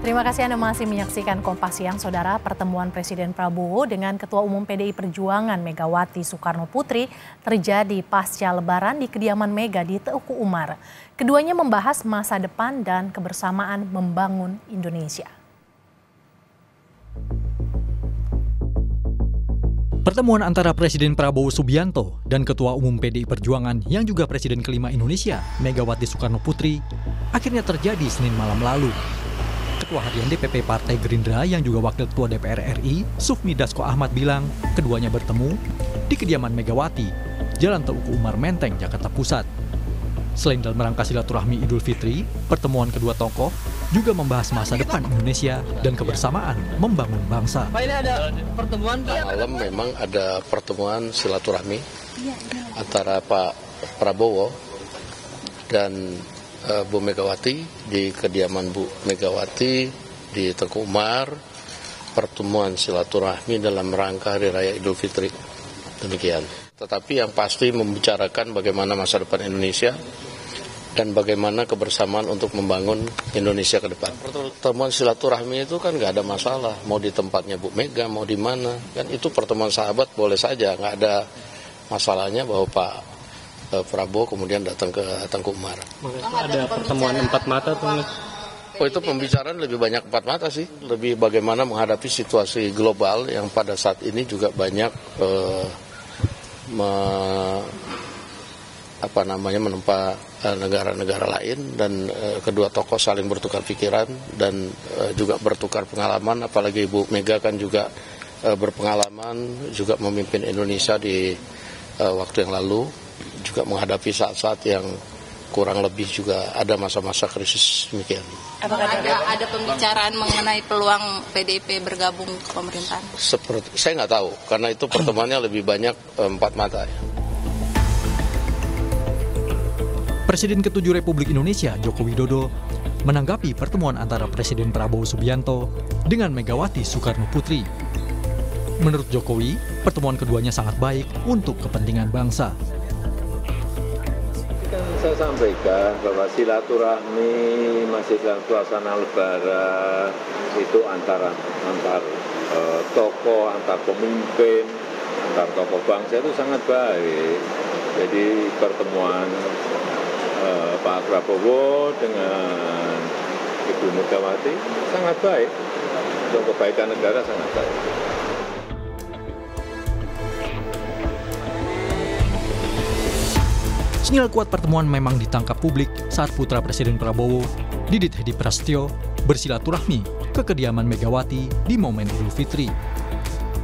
Terima kasih Anda masih menyaksikan Kompas Siang, Saudara. Pertemuan Presiden Prabowo dengan Ketua Umum PDI Perjuangan Megawati Soekarno Putri terjadi pasca Lebaran di kediaman Mega di Teuku Umar. Keduanya membahas masa depan dan kebersamaan membangun Indonesia. Pertemuan antara Presiden Prabowo Subianto dan Ketua Umum PDI Perjuangan yang juga Presiden kelima Indonesia, Megawati Soekarno Putri, akhirnya terjadi Senin malam lalu. Ketua Harian DPP Partai Gerindra yang juga Wakil Ketua DPR RI, Sufmi Dasko Ahmad bilang keduanya bertemu di kediaman Megawati, Jalan Teuku Umar Menteng, Jakarta Pusat. Selain dalam rangka silaturahmi Idul Fitri, pertemuan kedua tokoh juga membahas masa depan Indonesia dan kebersamaan membangun bangsa. Pak, ini ada pertemuan malam memang ada pertemuan silaturahmi antara Pak Prabowo dan Bu Megawati di kediaman Bu Megawati di Teuku Umar, pertemuan silaturahmi dalam rangka Hari Raya Idul Fitri. Demikian. Tetapi yang pasti membicarakan bagaimana masa depan Indonesia dan bagaimana kebersamaan untuk membangun Indonesia ke depan. Pertemuan silaturahmi itu kan nggak ada masalah, mau di tempatnya Bu Mega, mau di mana, kan itu pertemuan sahabat boleh saja, nggak ada masalahnya bahwa Pak Prabowo kemudian datang ke Teuku Umar. Ada pertemuan empat mata tuh. Oh, itu pembicaraan lebih banyak empat mata sih, lebih bagaimana menghadapi situasi global yang pada saat ini juga banyak menempa negara-negara lain, dan kedua tokoh saling bertukar pikiran dan juga bertukar pengalaman, apalagi Ibu Mega kan juga berpengalaman juga memimpin Indonesia di waktu yang lalu, juga menghadapi saat-saat yang kurang lebih juga ada masa-masa krisis demikian. Apakah ada pembicaraan mengenai peluang PDIP bergabung ke pemerintahan? Saya nggak tahu, karena itu pertemuannya lebih banyak empat mata. Presiden ke-7 Republik Indonesia, Joko Widodo, menanggapi pertemuan antara Presiden Prabowo Subianto dengan Megawati Soekarno Putri. Menurut Jokowi, pertemuan keduanya sangat baik untuk kepentingan bangsa. Kan saya sampaikan bahwa silaturahmi masih dalam suasana Lebaran itu antar tokoh, antar pemimpin, antar tokoh bangsa itu sangat baik. Jadi pertemuan Pak Prabowo dengan Ibu Megawati sangat baik, untuk kebaikan negara sangat baik. Sinyal kuat pertemuan memang ditangkap publik saat putra Presiden Prabowo, Didit Hedi Prasetyo, bersilaturahmi ke kediaman Megawati di momen Idul Fitri.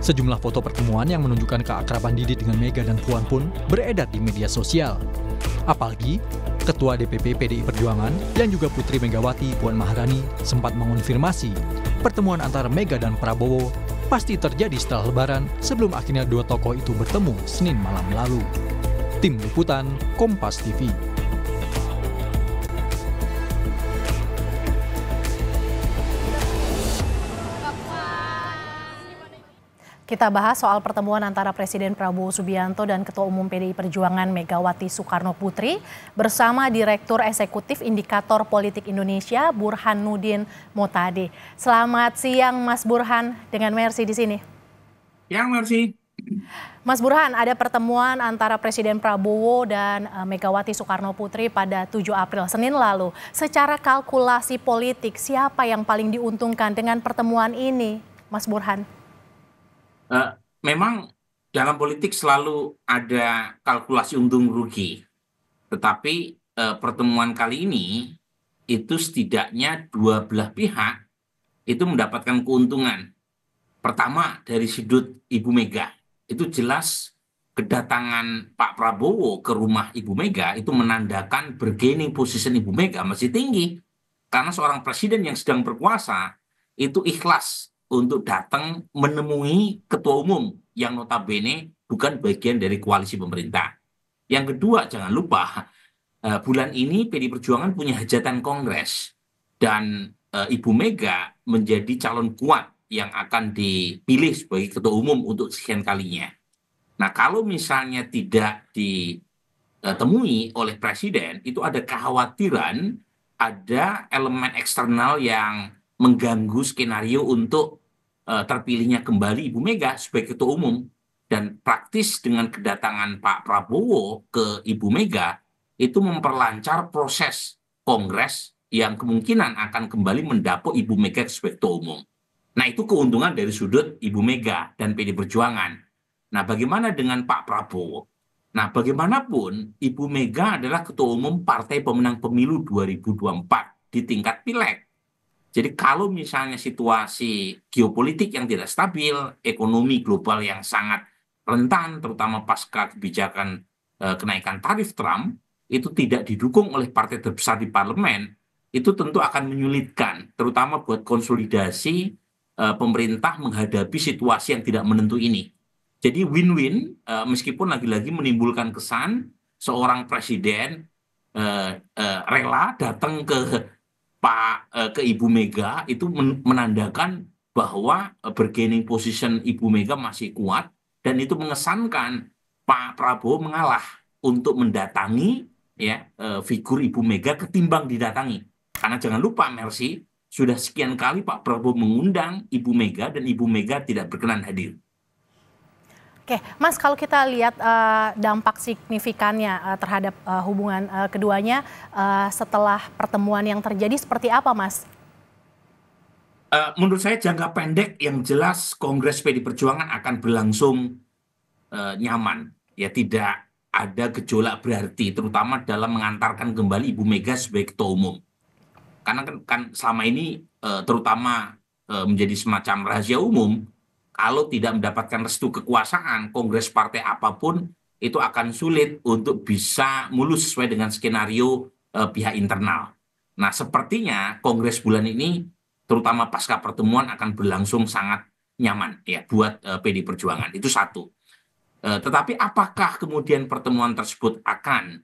Sejumlah foto pertemuan yang menunjukkan keakraban Didit dengan Mega dan Puan pun beredar di media sosial. Apalagi, Ketua DPP PDI Perjuangan yang juga Putri Megawati, Puan Maharani, sempat mengonfirmasi pertemuan antara Mega dan Prabowo pasti terjadi setelah Lebaran sebelum akhirnya dua tokoh itu bertemu Senin malam lalu. Tim Liputan Kompas TV. Kita bahas soal pertemuan antara Presiden Prabowo Subianto dan Ketua Umum PDI Perjuangan Megawati Soekarno Putri bersama Direktur Eksekutif Indikator Politik Indonesia Burhanuddin Motade. Selamat siang Mas Burhan, dengan Mercy di sini. Ya, Mercy. Mas Burhan, ada pertemuan antara Presiden Prabowo dan Megawati Soekarno Putri pada 7 April, Senin lalu. Secara kalkulasi politik, siapa yang paling diuntungkan dengan pertemuan ini, Mas Burhan? Memang dalam politik selalu ada kalkulasi untung rugi. Tetapi pertemuan kali ini itu setidaknya dua belah pihak itu mendapatkan keuntungan. Pertama dari sudut Ibu Mega. Itu jelas kedatangan Pak Prabowo ke rumah Ibu Mega itu menandakan bargaining position Ibu Mega masih tinggi. Karena seorang presiden yang sedang berkuasa itu ikhlas untuk datang menemui ketua umum yang notabene bukan bagian dari koalisi pemerintah. Yang kedua, jangan lupa bulan ini PDI Perjuangan punya hajatan kongres. Dan Ibu Mega menjadi calon kuat yang akan dipilih sebagai ketua umum untuk sekian kalinya. Nah, kalau misalnya tidak ditemui oleh presiden, itu ada kekhawatiran ada elemen eksternal yang mengganggu skenario untuk terpilihnya kembali Ibu Mega sebagai ketua umum. Dan praktis dengan kedatangan Pak Prabowo ke Ibu Mega itu memperlancar proses Kongres yang kemungkinan akan kembali mendapuk Ibu Mega sebagai ketua umum. Nah, itu keuntungan dari sudut Ibu Mega dan PD Perjuangan. Nah, bagaimana dengan Pak Prabowo? Nah, bagaimanapun Ibu Mega adalah ketua umum partai pemenang pemilu 2024 di tingkat pileg. Jadi kalau misalnya situasi geopolitik yang tidak stabil, ekonomi global yang sangat rentan, terutama pasca kebijakan kenaikan tarif Trump, itu tidak didukung oleh partai terbesar di parlemen, itu tentu akan menyulitkan, terutama buat konsolidasi pemerintah menghadapi situasi yang tidak menentu ini. Jadi win-win, meskipun lagi-lagi menimbulkan kesan seorang presiden rela datang ke Ibu Mega, itu menandakan bahwa bargaining position Ibu Mega masih kuat, dan itu mengesankan Pak Prabowo mengalah untuk mendatangi figur Ibu Mega ketimbang didatangi. Karena jangan lupa, Mercy, sudah sekian kali Pak Prabowo mengundang Ibu Mega dan Ibu Mega tidak berkenan hadir. Oke, Mas, kalau kita lihat dampak signifikannya terhadap hubungan keduanya setelah pertemuan yang terjadi seperti apa, Mas? Menurut saya jangka pendek yang jelas Kongres PD Perjuangan akan berlangsung nyaman, ya, tidak ada gejolak berarti, terutama dalam mengantarkan kembali Ibu Mega sebagai ketua umum. Karena kan selama ini terutama menjadi semacam rahasia umum, kalau tidak mendapatkan restu kekuasaan, kongres partai apapun itu akan sulit untuk bisa mulus sesuai dengan skenario pihak internal. Nah, sepertinya kongres bulan ini, terutama pasca pertemuan, akan berlangsung sangat nyaman ya buat PD Perjuangan. Itu satu. Tetapi apakah kemudian pertemuan tersebut akan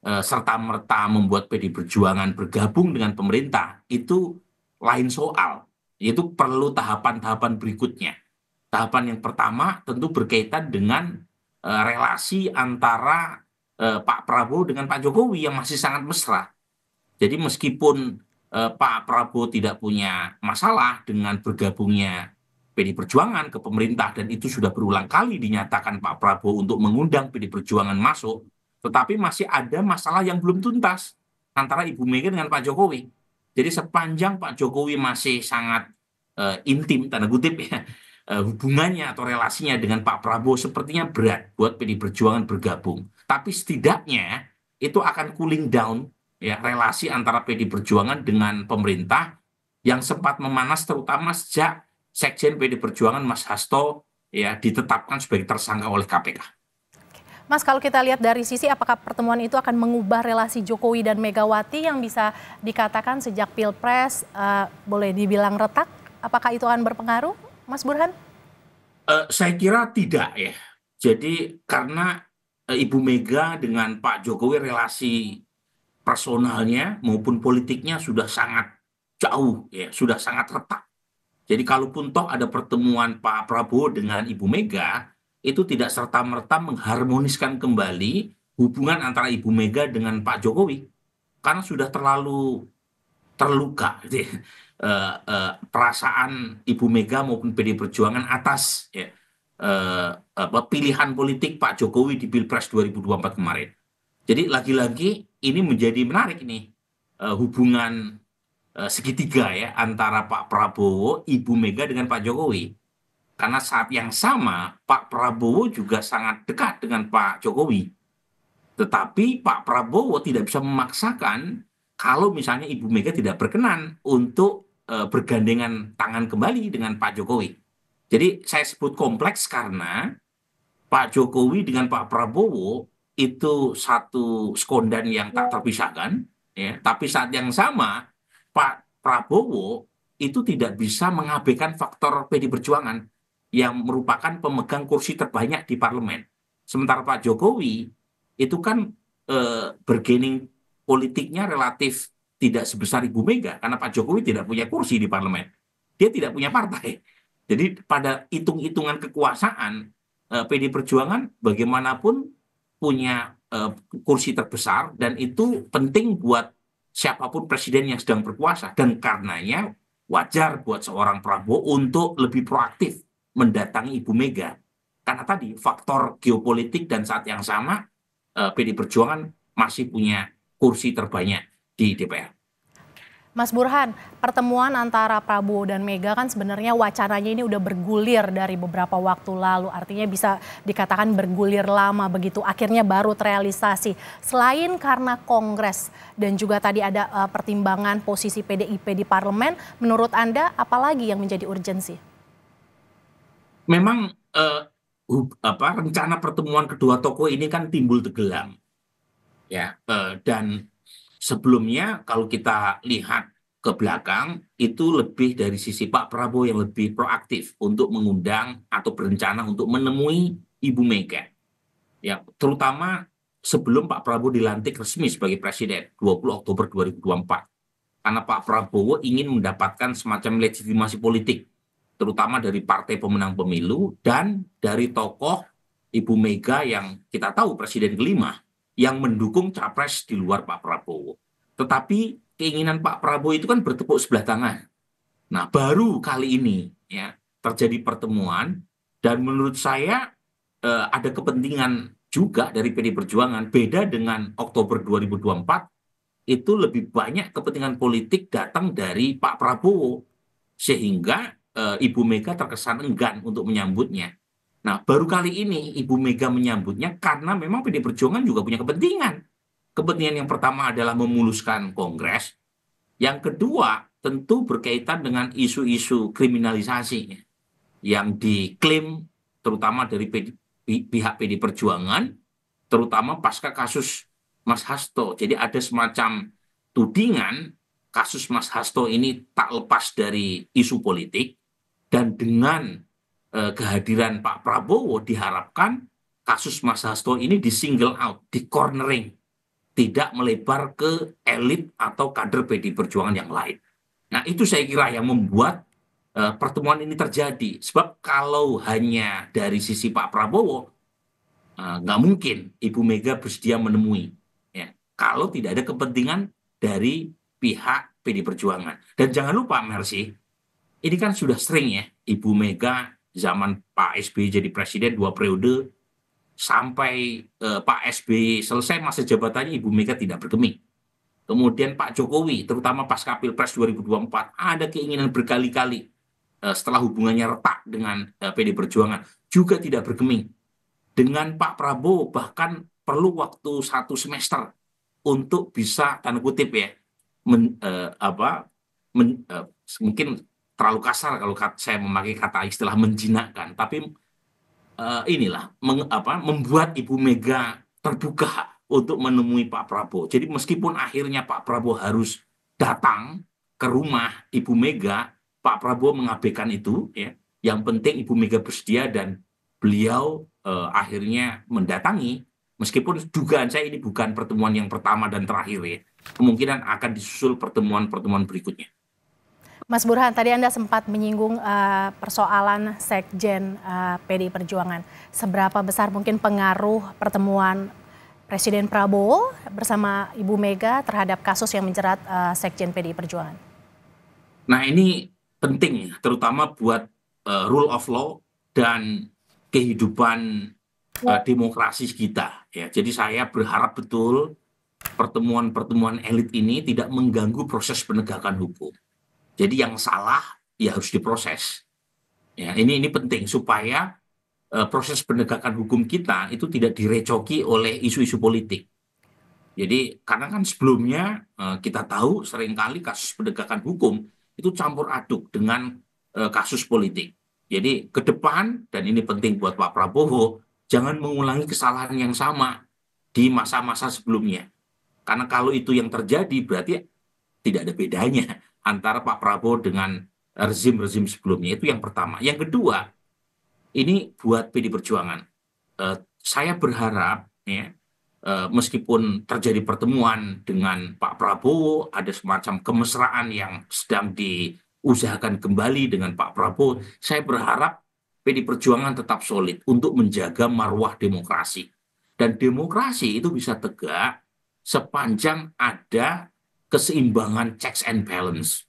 serta-merta membuat PD Perjuangan bergabung dengan pemerintah? Itu lain soal. Itu perlu tahapan-tahapan berikutnya. Tahapan yang pertama tentu berkaitan dengan relasi antara Pak Prabowo dengan Pak Jokowi yang masih sangat mesra. Jadi meskipun Pak Prabowo tidak punya masalah dengan bergabungnya PD Perjuangan ke pemerintah, dan itu sudah berulang kali dinyatakan Pak Prabowo untuk mengundang PD Perjuangan masuk, tetapi masih ada masalah yang belum tuntas antara Ibu Mega dengan Pak Jokowi. Jadi sepanjang Pak Jokowi masih sangat intim, tanda kutip ya, hubungannya atau relasinya dengan Pak Prabowo sepertinya berat buat PD Perjuangan bergabung. Tapi setidaknya itu akan cooling down ya relasi antara PD Perjuangan dengan pemerintah yang sempat memanas, terutama sejak Sekjen PD Perjuangan Mas Hasto ya ditetapkan sebagai tersangka oleh KPK. Mas, kalau kita lihat dari sisi apakah pertemuan itu akan mengubah relasi Jokowi dan Megawati yang bisa dikatakan sejak Pilpres boleh dibilang retak? Apakah itu akan berpengaruh, Mas Burhan? Saya kira tidak ya. Jadi karena Ibu Mega dengan Pak Jokowi relasi personalnya maupun politiknya sudah sangat jauh ya, sudah sangat retak. Jadi kalaupun toh ada pertemuan Pak Prabowo dengan Ibu Mega, itu tidak serta-merta mengharmoniskan kembali hubungan antara Ibu Mega dengan Pak Jokowi. Karena sudah terlalu terluka gitu ya. Perasaan Ibu Mega maupun PD Perjuangan atas ya, pilihan politik Pak Jokowi di Pilpres 2024 kemarin. Jadi lagi-lagi ini menjadi menarik nih hubungan segitiga ya antara Pak Prabowo, Ibu Mega dengan Pak Jokowi. Karena saat yang sama Pak Prabowo juga sangat dekat dengan Pak Jokowi. Tetapi Pak Prabowo tidak bisa memaksakan kalau misalnya Ibu Mega tidak berkenan untuk bergandengan tangan kembali dengan Pak Jokowi. Jadi saya sebut kompleks karena Pak Jokowi dengan Pak Prabowo itu satu sekondan yang tak terpisahkan, ya. Tapi saat yang sama Pak Prabowo itu tidak bisa mengabaikan faktor PD Perjuangan yang merupakan pemegang kursi terbanyak di parlemen. Sementara Pak Jokowi itu kan bargaining politiknya relatif tidak sebesar Ibu Mega karena Pak Jokowi tidak punya kursi di parlemen. Dia tidak punya partai. Jadi pada hitung-hitungan kekuasaan PD Perjuangan bagaimanapun punya kursi terbesar, dan itu penting buat siapapun presiden yang sedang berkuasa. Dan karenanya wajar buat seorang Prabowo untuk lebih proaktif mendatangi Ibu Mega. Karena tadi faktor geopolitik dan saat yang sama PD Perjuangan masih punya kursi terbanyak di DPR. Mas Burhan, pertemuan antara Prabowo dan Mega kan sebenarnya wacananya ini udah bergulir dari beberapa waktu lalu. Artinya bisa dikatakan bergulir lama begitu. Akhirnya baru terrealisasi. Selain karena Kongres dan juga tadi ada pertimbangan posisi PDIP di parlemen, menurut Anda apalagi yang menjadi urgensi? Memang rencana pertemuan kedua tokoh ini kan timbul tenggelam. Ya, dan sebelumnya kalau kita lihat ke belakang itu lebih dari sisi Pak Prabowo yang lebih proaktif untuk mengundang atau berencana untuk menemui Ibu Mega. Ya, terutama sebelum Pak Prabowo dilantik resmi sebagai presiden 20 Oktober 2024. Karena Pak Prabowo ingin mendapatkan semacam legitimasi politik, terutama dari partai pemenang pemilu dan dari tokoh Ibu Mega yang kita tahu presiden kelima yang mendukung capres di luar Pak Prabowo. Tetapi keinginan Pak Prabowo itu kan bertepuk sebelah tangan. Nah, baru kali ini ya terjadi pertemuan dan menurut saya ada kepentingan juga dari PD Perjuangan. Beda dengan Oktober 2024, itu lebih banyak kepentingan politik datang dari Pak Prabowo sehingga Ibu Mega terkesan enggan untuk menyambutnya. Nah, baru kali ini Ibu Mega menyambutnya karena memang PD Perjuangan juga punya kepentingan. Kepentingan yang pertama adalah memuluskan Kongres. Yang kedua, tentu berkaitan dengan isu-isu kriminalisasi yang diklaim terutama dari pihak PD Perjuangan, terutama pasca kasus Mas Hasto. Jadi ada semacam tudingan kasus Mas Hasto ini tak lepas dari isu politik, dan dengan kehadiran Pak Prabowo diharapkan kasus Mas Hasto ini di single out, di cornering, tidak melebar ke elit atau kader PD Perjuangan yang lain. Nah, itu saya kira yang membuat pertemuan ini terjadi. Sebab kalau hanya dari sisi Pak Prabowo, nggak mungkin Ibu Mega bersedia menemui. Ya, kalau tidak ada kepentingan dari pihak PD Perjuangan. Dan jangan lupa, Mercy, ini kan sudah sering ya, Ibu Mega zaman Pak SBY jadi presiden 2 periode, sampai Pak SBY selesai masa jabatannya Ibu Mega tidak bergeming. Kemudian Pak Jokowi, terutama pasca Pilpres 2024, ada keinginan berkali-kali setelah hubungannya retak dengan PD Perjuangan, juga tidak bergeming. Dengan Pak Prabowo bahkan perlu waktu 1 semester untuk bisa, tanda kutip ya, mungkin terlalu kasar kalau saya memakai kata istilah menjinakkan, tapi membuat Ibu Mega terbuka untuk menemui Pak Prabowo. Jadi meskipun akhirnya Pak Prabowo harus datang ke rumah Ibu Mega, Pak Prabowo mengabaikan itu, ya. Yang penting Ibu Mega bersedia dan beliau akhirnya mendatangi, meskipun dugaan saya ini bukan pertemuan yang pertama dan terakhir ya. Kemungkinan akan disusul pertemuan-pertemuan berikutnya. Mas Burhan, tadi Anda sempat menyinggung persoalan Sekjen PDI Perjuangan. Seberapa besar mungkin pengaruh pertemuan Presiden Prabowo bersama Ibu Mega terhadap kasus yang menjerat Sekjen PDI Perjuangan? Nah, ini penting ya, terutama buat rule of law dan kehidupan demokrasi kita. Ya. Jadi saya berharap betul pertemuan-pertemuan elit ini tidak mengganggu proses penegakan hukum. Jadi yang salah ya harus diproses. Ya, ini penting supaya proses penegakan hukum kita itu tidak direcoki oleh isu-isu politik. Jadi karena kan sebelumnya kita tahu seringkali kasus penegakan hukum itu campur aduk dengan kasus politik. Jadi ke depan, dan ini penting buat Pak Prabowo, jangan mengulangi kesalahan yang sama di masa-masa sebelumnya. Karena kalau itu yang terjadi berarti tidak ada bedanya antara Pak Prabowo dengan rezim-rezim sebelumnya. Itu yang pertama. Yang kedua, ini buat PD Perjuangan. Saya berharap ya, meskipun terjadi pertemuan dengan Pak Prabowo, ada semacam kemesraan yang sedang diusahakan kembali dengan Pak Prabowo, saya berharap PD Perjuangan tetap solid untuk menjaga marwah demokrasi. Dan demokrasi itu bisa tegak sepanjang ada keseimbangan checks and balance.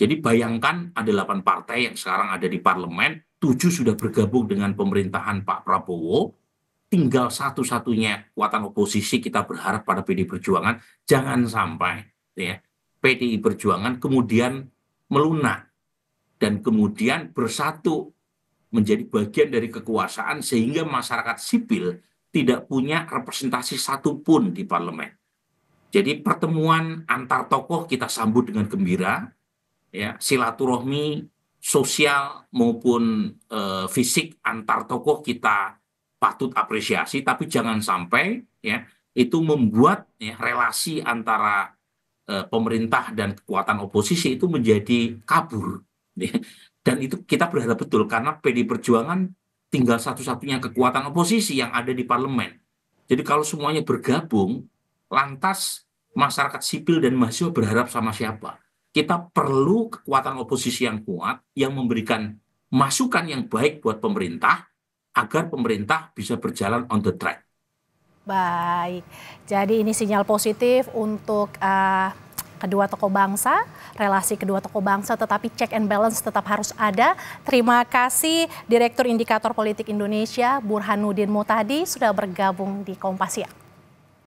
Jadi bayangkan ada 8 partai yang sekarang ada di parlemen, 7 sudah bergabung dengan pemerintahan Pak Prabowo, tinggal satu-satunya kekuatan oposisi kita berharap pada PDI Perjuangan, jangan sampai ya, PDI Perjuangan kemudian melunak dan kemudian bersatu menjadi bagian dari kekuasaan sehingga masyarakat sipil tidak punya representasi satupun di parlemen. Jadi pertemuan antar tokoh kita sambut dengan gembira, ya, silaturahmi sosial maupun fisik antar tokoh kita patut apresiasi, tapi jangan sampai ya itu membuat ya, relasi antara pemerintah dan kekuatan oposisi itu menjadi kabur. Ya. Dan itu kita berharap betul karena PDI Perjuangan tinggal satu-satunya kekuatan oposisi yang ada di parlemen. Jadi kalau semuanya bergabung, lantas masyarakat sipil dan mahasiswa berharap sama siapa? Kita perlu kekuatan oposisi yang kuat yang memberikan masukan yang baik buat pemerintah agar pemerintah bisa berjalan on the track. Baik, jadi ini sinyal positif untuk kedua tokoh bangsa, relasi kedua tokoh bangsa, tetapi check and balance tetap harus ada. Terima kasih Direktur Indikator Politik Indonesia Burhanuddin Muhtadi sudah bergabung di Kompas Siang.